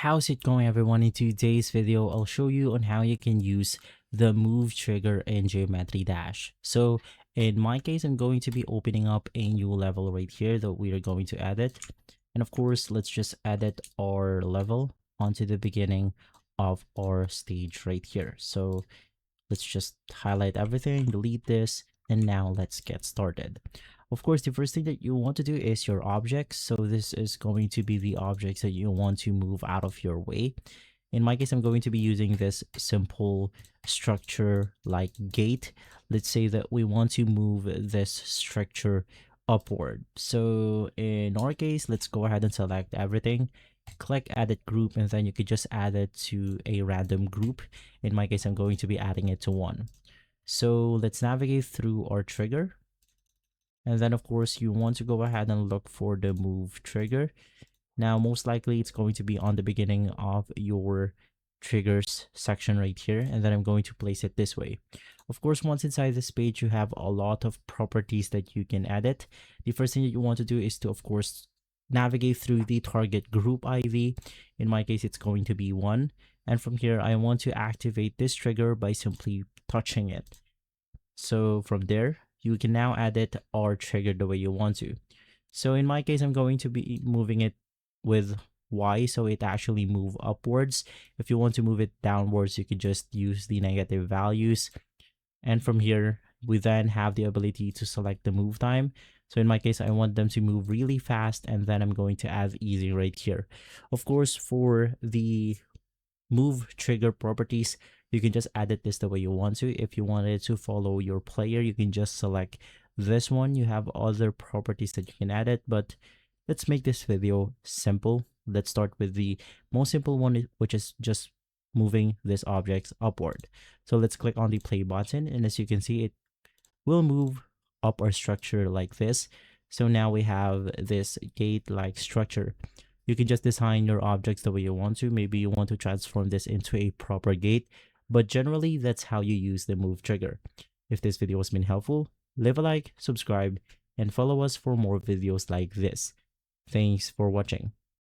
How's it going, everyone? In today's video, I'll show you on how you can use the move trigger in Geometry Dash. So in my case, I'm going to be opening up a new level right here that we are going to edit. And of course, let's just edit our level onto the beginning of our stage right here. So let's just highlight everything, delete this, and now let's get started. Of course, the first thing that you want to do is your objects. So this is going to be the objects that you want to move out of your way. In my case, I'm going to be using this simple structure like gate. Let's say that we want to move this structure upward. So in our case, let's go ahead and select everything, click edit group, and then you could just add it to a random group. In my case, I'm going to be adding it to 1. So let's navigate through our trigger. And then of course you want to go ahead and look for the move trigger. Now, most likely it's going to be on the beginning of your triggers section right here. And then I'm going to place it this way. Of course, once inside this page, you have a lot of properties that you can edit. The first thing that you want to do is to, of course, navigate through the target group IV. In my case, it's going to be 1. And from here, I want to activate this trigger by simply touching it. So from there, you can now edit or trigger the way you want to. So in my case, I'm going to be moving it with Y, so it actually move upwards. If you want to move it downwards, you can just use the negative values. And from here, we then have the ability to select the move time. So in my case, I want them to move really fast, and then I'm going to add easy right here. Of course, for the move trigger properties, you can just edit this the way you want to. If you wanted to follow your player, you can just select this one. You have other properties that you can edit, but let's make this video simple. Let's start with the most simple one, which is just moving this object upward. So let's click on the play button, and as you can see, it will move up our structure like this. So now we have this gate-like structure. You can just design your objects the way you want to. Maybe you want to transform this into a proper gate, but generally that's how you use the move trigger. If this video has been helpful, leave a like, subscribe, and follow us for more videos like this. Thanks for watching.